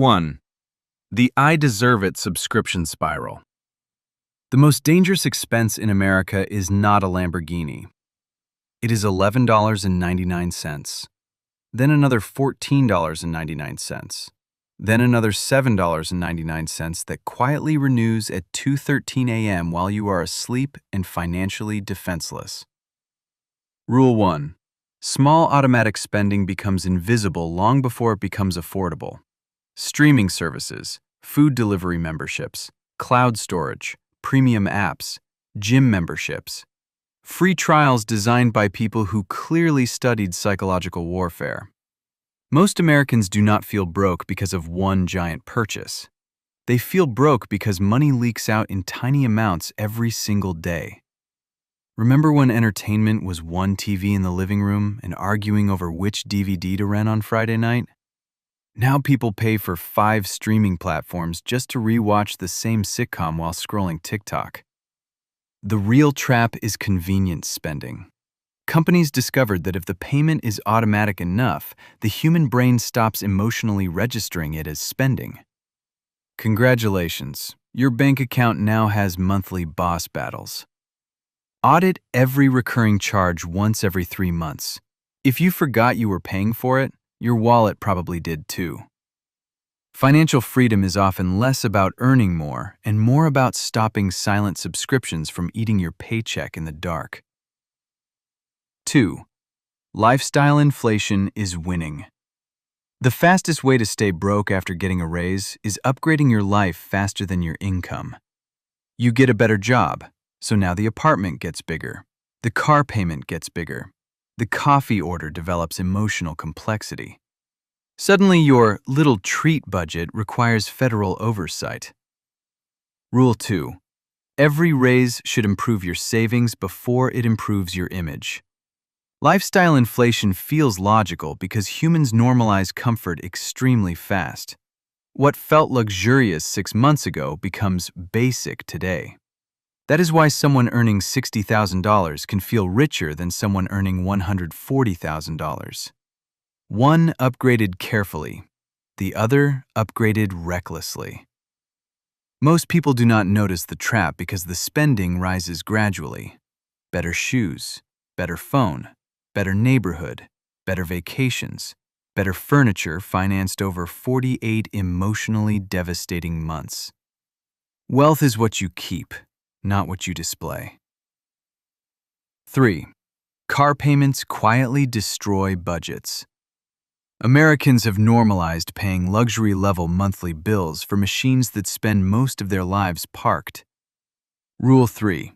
1. The I deserve it subscription spiral. The most dangerous expense in America is not a Lamborghini. It is $11.99, then another $14.99, then another $7.99 that quietly renews at 2:13 a.m. while you are asleep and financially defenseless. Rule 1. Small automatic spending becomes invisible long before it becomes affordable. Streaming services, food delivery memberships, cloud storage, premium apps, gym memberships. Free trials designed by people who clearly studied psychological warfare. Most Americans do not feel broke because of one giant purchase. They feel broke because money leaks out in tiny amounts every single day. Remember when entertainment was one TV in the living room and arguing over which DVD to rent on Friday night? Now people pay for 5 streaming platforms just to rewatch the same sitcom while scrolling TikTok. The real trap is convenience spending. Companies discovered that if the payment is automatic enough, the human brain stops emotionally registering it as spending. Congratulations, your bank account now has monthly boss battles. Audit every recurring charge once every 3 months. If you forgot you were paying for it, your wallet probably did too. Financial freedom is often less about earning more and more about stopping silent subscriptions from eating your paycheck in the dark. 2. Lifestyle inflation is winning. The fastest way to stay broke after getting a raise is upgrading your life faster than your income. You get a better job, so now the apartment gets bigger, the car payment gets bigger, the coffee order develops emotional complexity. Suddenly, your little treat budget requires federal oversight. Rule 2. Every raise should improve your savings before it improves your image. Lifestyle inflation feels logical because humans normalize comfort extremely fast. What felt luxurious 6 months ago becomes basic today. That is why someone earning $60,000 can feel richer than someone earning $140,000. One upgraded carefully, the other upgraded recklessly. Most people do not notice the trap because the spending rises gradually. Better shoes, better phone, better neighborhood, better vacations, better furniture financed over 48 emotionally devastating months. Wealth is what you keep, not what you display. 3. Car payments quietly destroy budgets. Americans have normalized paying luxury-level monthly bills for machines that spend most of their lives parked. Rule 3.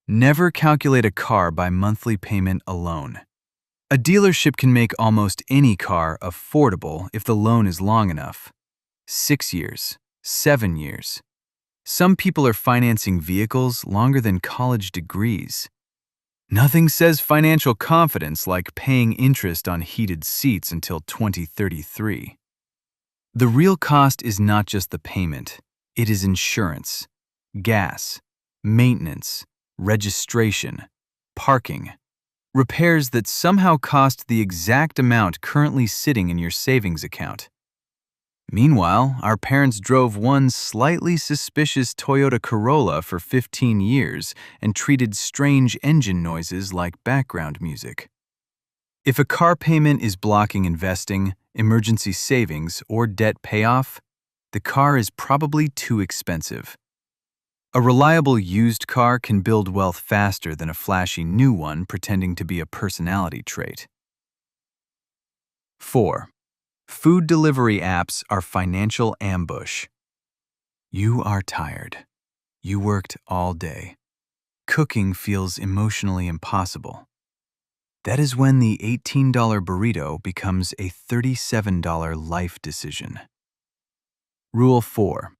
Never calculate a car by monthly payment alone. A dealership can make almost any car affordable if the loan is long enough. 6 years, 7 years. Some people are financing vehicles longer than college degrees. Nothing says financial confidence like paying interest on heated seats until 2033. The real cost is not just the payment, it is insurance, gas, maintenance, registration, parking, repairs that somehow cost the exact amount currently sitting in your savings account. Meanwhile, our parents drove one slightly suspicious Toyota Corolla for 15 years and treated strange engine noises like background music. If a car payment is blocking investing, emergency savings, or debt payoff, the car is probably too expensive. A reliable used car can build wealth faster than a flashy new one pretending to be a personality trait. 4. Food delivery apps are financial ambush. You are tired. You worked all day. Cooking feels emotionally impossible. That is when the $18 burrito becomes a $37 life decision. Rule 4.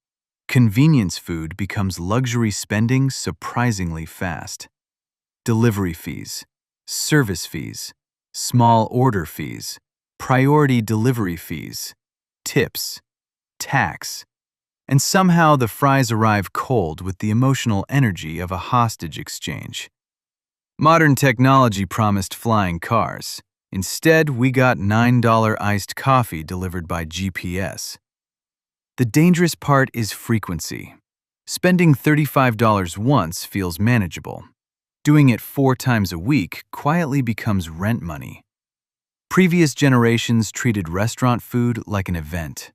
Convenience food becomes luxury spending surprisingly fast. Delivery fees, service fees, small order fees, priority delivery fees, tips, tax, and somehow the fries arrive cold with the emotional energy of a hostage exchange. Modern technology promised flying cars. Instead, we got $9 iced coffee delivered by GPS. The dangerous part is frequency. Spending $35 once feels manageable. Doing it 4 times a week quietly becomes rent money. Previous generations treated restaurant food like an event.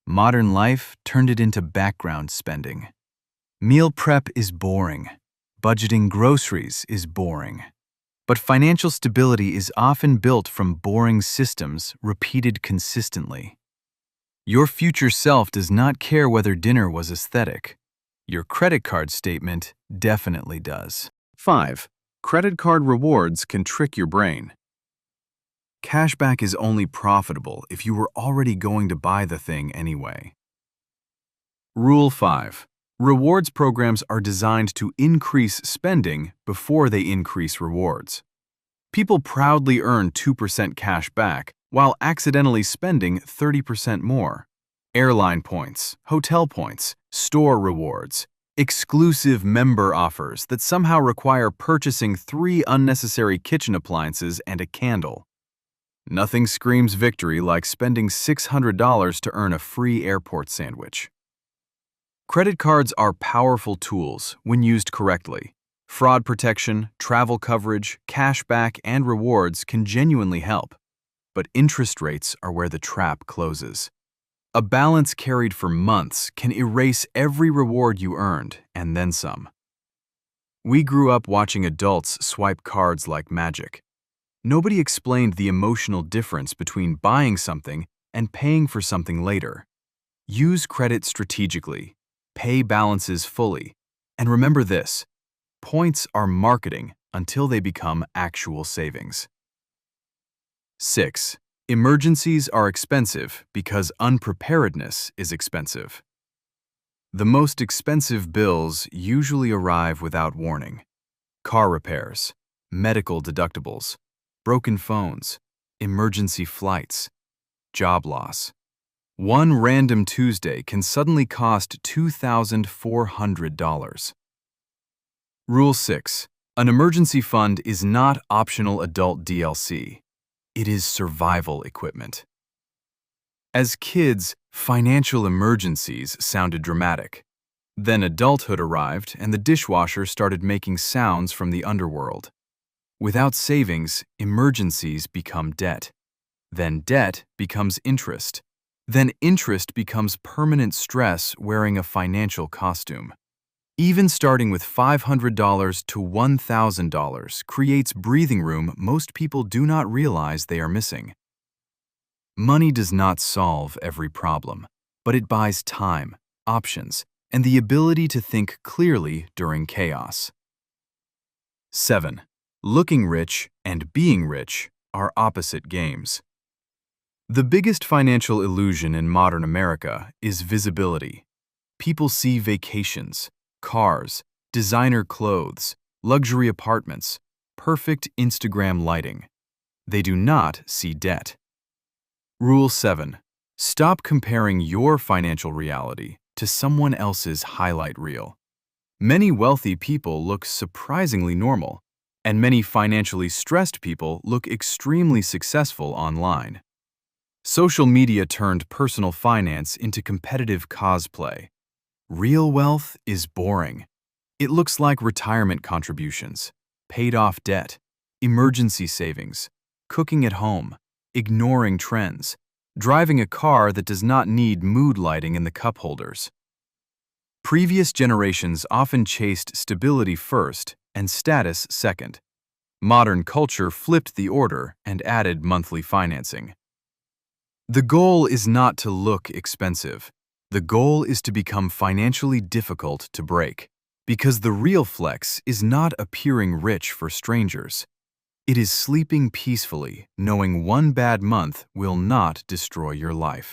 Modern life turned it into background spending. Meal prep is boring. Budgeting groceries is boring. But financial stability is often built from boring systems repeated consistently. Your future self does not care whether dinner was aesthetic. Your credit card statement definitely does. 5. Credit card rewards can trick your brain. Cashback is only profitable if you were already going to buy the thing anyway. Rule 5. Rewards programs are designed to increase spending before they increase rewards. People proudly earn 2% cash back while accidentally spending 30% more. Airline points, hotel points, store rewards, exclusive member offers that somehow require purchasing 3 unnecessary kitchen appliances and a candle. Nothing screams victory like spending $600 to earn a free airport sandwich. Credit cards are powerful tools when used correctly. Fraud protection, travel coverage, cashback, and rewards can genuinely help. But interest rates are where the trap closes. A balance carried for months can erase every reward you earned, and then some. We grew up watching adults swipe cards like magic. Nobody explained the emotional difference between buying something and paying for something later. Use credit strategically, pay balances fully, and remember this: points are marketing until they become actual savings. 6. Emergencies are expensive because unpreparedness is expensive. The most expensive bills usually arrive without warning. Car repairs, medical deductibles, broken phones, emergency flights, job loss. One random Tuesday can suddenly cost $2,400. Rule 6. An emergency fund is not optional adult DLC. It is survival equipment. As kids, financial emergencies sounded dramatic. Then adulthood arrived and the dishwasher started making sounds from the underworld. Without savings, emergencies become debt. Then debt becomes interest. Then interest becomes permanent stress wearing a financial costume. Even starting with $500 to $1,000 creates breathing room most people do not realize they are missing. Money does not solve every problem, but it buys time, options, and the ability to think clearly during chaos. 7. Looking rich and being rich are opposite games. The biggest financial illusion in modern America is visibility. People see vacations, cars, designer clothes, luxury apartments, perfect Instagram lighting. They do not see debt. Rule 7. Stop comparing your financial reality to someone else's highlight reel. Many wealthy people look surprisingly normal, and many financially stressed people look extremely successful online. Social media turned personal finance into competitive cosplay. Real wealth is boring. It looks like retirement contributions, paid-off debt, emergency savings, cooking at home, ignoring trends, driving a car that does not need mood lighting in the cup holders. Previous generations often chased stability first and status second. Modern culture flipped the order and added monthly financing. The goal is not to look expensive. The goal is to become financially difficult to break, because the real flex is not appearing rich for strangers. It is sleeping peacefully, knowing one bad month will not destroy your life.